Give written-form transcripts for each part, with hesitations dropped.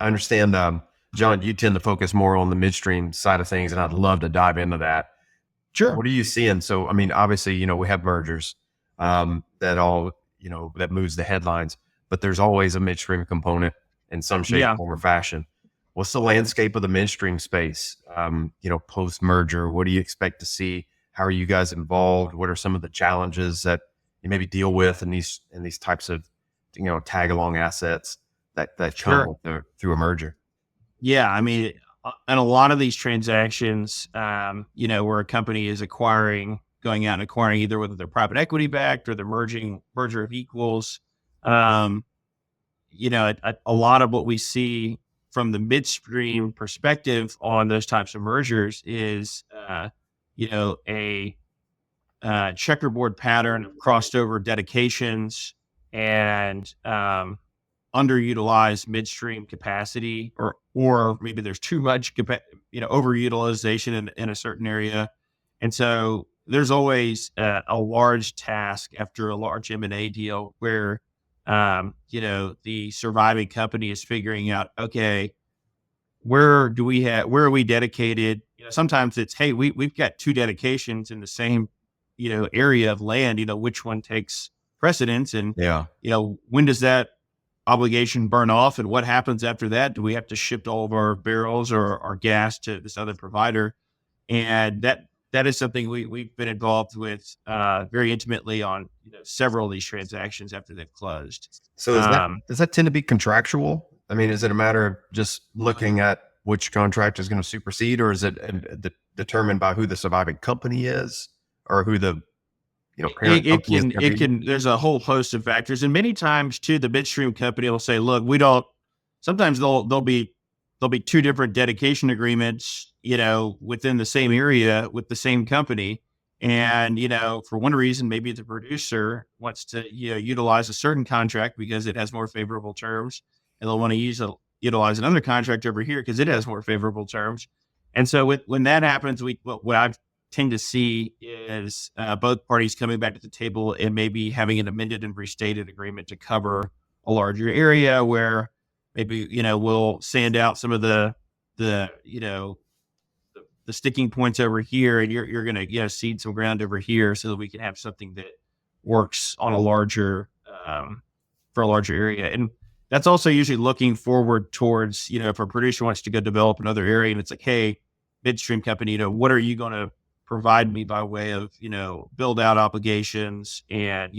I understand, John, you tend to focus more on the midstream side of things, and I'd love to dive into that. Sure. What are you seeing? So, I mean, obviously, we have mergers, that all, that moves the headlines, but there's always a midstream component in some shape, Yeah. form, or fashion. What's the landscape of the midstream space? Post merger, what do you expect to see? How are you guys involved? What are some of the challenges that you maybe deal with in these types of, tag along assets that come Sure. with through a merger? Yeah. I mean, and a lot of these transactions, where a company is going out and acquiring either whether they're private equity backed or they're merger of equals. Um, a lot of what we see from the midstream perspective on those types of mergers is, a checkerboard pattern of crossed over dedications and underutilized midstream capacity, or maybe there's too much overutilization in a certain area, and so there's always a large task after a large M&A deal where the surviving company is figuring out, okay, where are we dedicated? Sometimes it's, hey, we've got two dedications in the same area of land. Which one takes precedence, and Yeah. when does that obligation burn off, and what happens after that? Do we have to ship all of our barrels or our gas to this other provider? And that is something we've been involved with very intimately on several of these transactions after they've closed. So Um, does that tend to be contractual? I mean, is it a matter of just looking at which contract is going to supersede, or is it determined by who the surviving company is, or who the parent it company is can going to be? there's a whole host of factors, and many times too, the midstream company will say, look, we don't. Sometimes there'll be two different dedication agreements, within the same area with the same company. And, for one reason, maybe the producer wants to, utilize a certain contract because it has more favorable terms, and they'll want to utilize another contract over here because it has more favorable terms. And so when that happens, what I tend to see is both parties coming back to the table and maybe having an amended and restated agreement to cover a larger area where maybe, we'll sand out some of the, the sticking points over here, and you're going to, seed some ground over here so that we can have something that works on for a larger area. And that's also usually looking forward towards, if a producer wants to go develop another area and it's like, hey, midstream company, what are you going to provide me by way of, build out obligations and,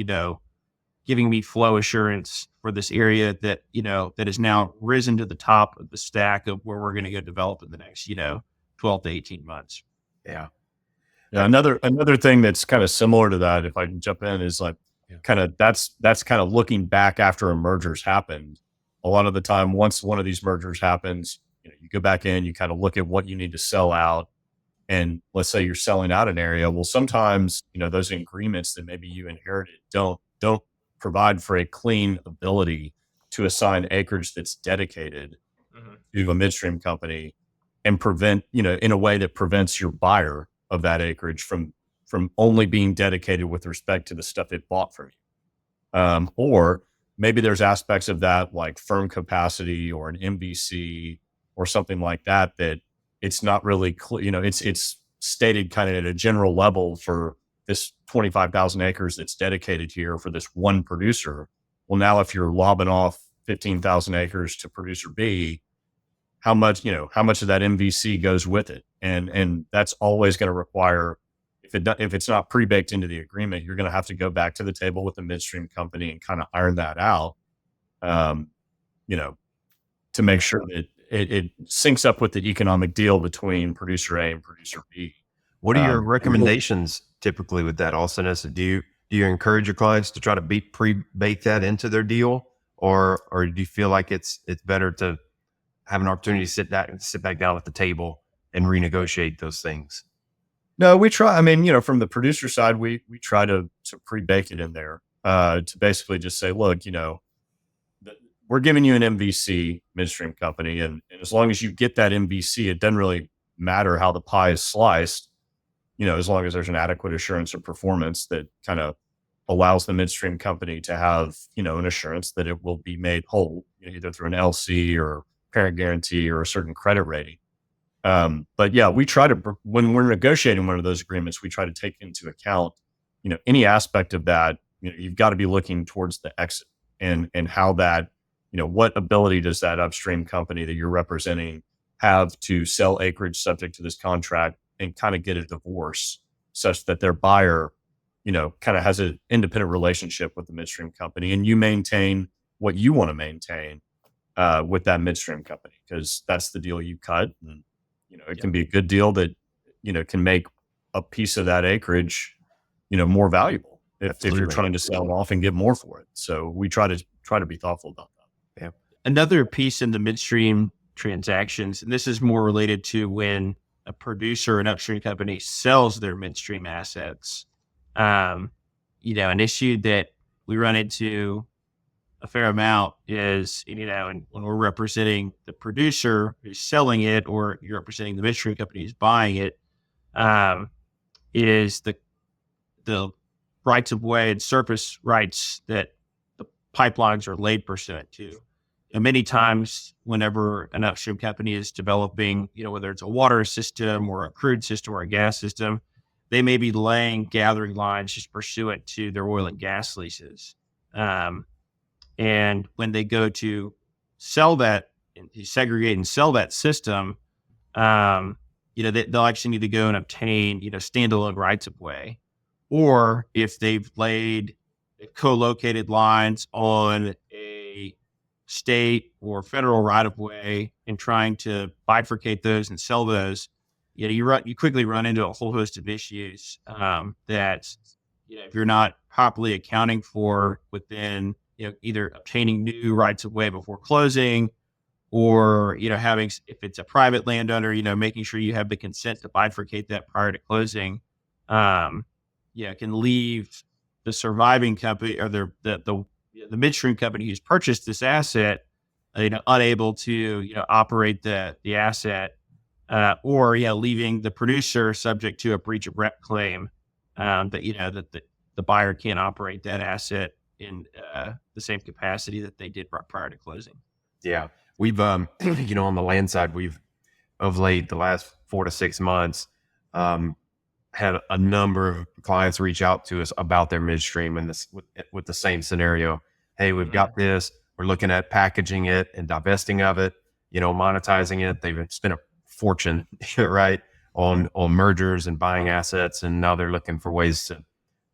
giving me flow assurance for this area that, that has now risen to the top of the stack of where we're going to go develop in the next, 12 to 18 months. Yeah. Yeah, another thing that's kind of similar to that, if I can jump in, is like kind of that's kind of looking back after a merger's happened. A lot of the time, once one of these mergers happens, you go back in, you kind of look at what you need to sell out, and let's say you're selling out an area. Well, sometimes those agreements that maybe you inherited don't provide for a clean ability to assign acreage that's dedicated to a midstream company and prevent, in a way that prevents your buyer of that acreage from only being dedicated with respect to the stuff it bought from you. Or maybe there's aspects of that like firm capacity or an MVC or something like that, that it's not really clear, it's stated kind of at a general level for this 25,000 acres that's dedicated here for this one producer. Well, now if you're lobbing off 15,000 acres to producer B, how much of that MVC goes with it? And that's always going to require, if it's not pre-baked into the agreement, you're going to have to go back to the table with the midstream company and kind of iron that out, to make sure that it syncs up with the economic deal between producer A and producer B. What are your recommendations typically with that, Austin? Do you encourage your clients to try to pre-bake that into their deal, or do you feel like it's better to have an opportunity to sit back down at the table and renegotiate those things? No, we try. I mean, from the producer side, we try to pre-bake it in there, to basically just say, look, we're giving you an MVC, midstream company, and as long as you get that MVC, it doesn't really matter how the pie is sliced, as long as there's an adequate assurance of performance that kind of allows the midstream company to have, an assurance that it will be made whole, either through an LC or parent guarantee or a certain credit rating. But yeah, we try to, when we're negotiating one of those agreements, we try to take into account, any aspect of that. You've got to be looking towards the exit and how that, what ability does that upstream company that you're representing have to sell acreage subject to this contract and kind of get a divorce such that their buyer, kind of has an independent relationship with the midstream company, and you maintain what you want to maintain with that midstream company, because that's the deal you cut. And, it can be a good deal that, can make a piece of that acreage, more valuable if you're trying to sell them off and get more for it. So we try to be thoughtful about that. Yeah. Another piece in the midstream transactions, and this is more related to when a producer, an upstream company sells their midstream assets. An issue that we run into a fair amount is, and when we're representing the producer who's selling it, or you're representing the midstream company who's buying it, is the rights of way and surface rights that the pipelines are laid pursuant to. And many times, whenever an upstream company is developing, whether it's a water system or a crude system or a gas system, they may be laying gathering lines just pursuant to their oil and gas leases. And when they go to sell that, to segregate and sell that system, they'll actually need to go and obtain, standalone rights of way. Or if they've laid co-located lines on a state or federal right of way and trying to bifurcate those and sell those, you quickly run into a whole host of issues that if you're not properly accounting for within either obtaining new rights of way before closing, or having, if it's a private landowner, making sure you have the consent to bifurcate that prior to closing, can leave the surviving company or the midstream company who's purchased this asset, unable to operate the asset, or leaving the producer subject to a breach of rep claim, that the buyer can't operate that asset in the same capacity that they did prior to closing. Yeah, we've on the land side, we've of late the last 4 to 6 months had a number of clients reach out to us about their midstream and this with the same scenario. Hey, we've got this. We're looking at packaging it and divesting of it, monetizing it. They've spent a fortune, right, on mergers and buying assets, and now they're looking for ways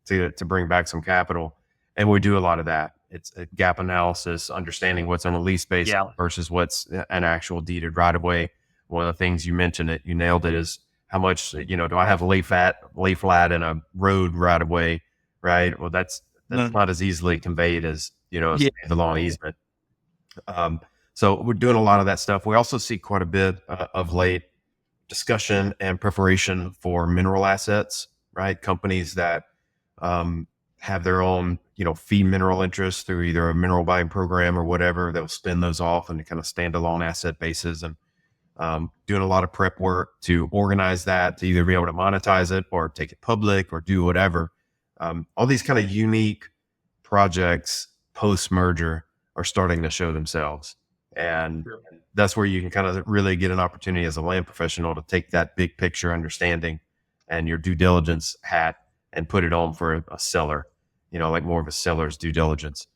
to bring back some capital. And we do a lot of that. It's a gap analysis, understanding what's on a lease basis versus what's an actual deeded right of way. One of the things you mentioned, you nailed it, is how much, do I have lay flat in a road right of way, right? Well, that's not as easily conveyed as, the lawn easement. So we're doing a lot of that stuff. We also see quite a bit of late discussion and preparation for mineral assets, right? Companies that have their own, fee mineral interests through either a mineral buying program or whatever. They'll spin those off and kind of standalone asset bases, and doing a lot of prep work to organize that to either be able to monetize it or take it public or do whatever. All these kind of unique projects post-merger are starting to show themselves. And that's where you can kind of really get an opportunity as a land professional to take that big picture understanding and your due diligence hat and put it on for a seller, like more of a seller's due diligence.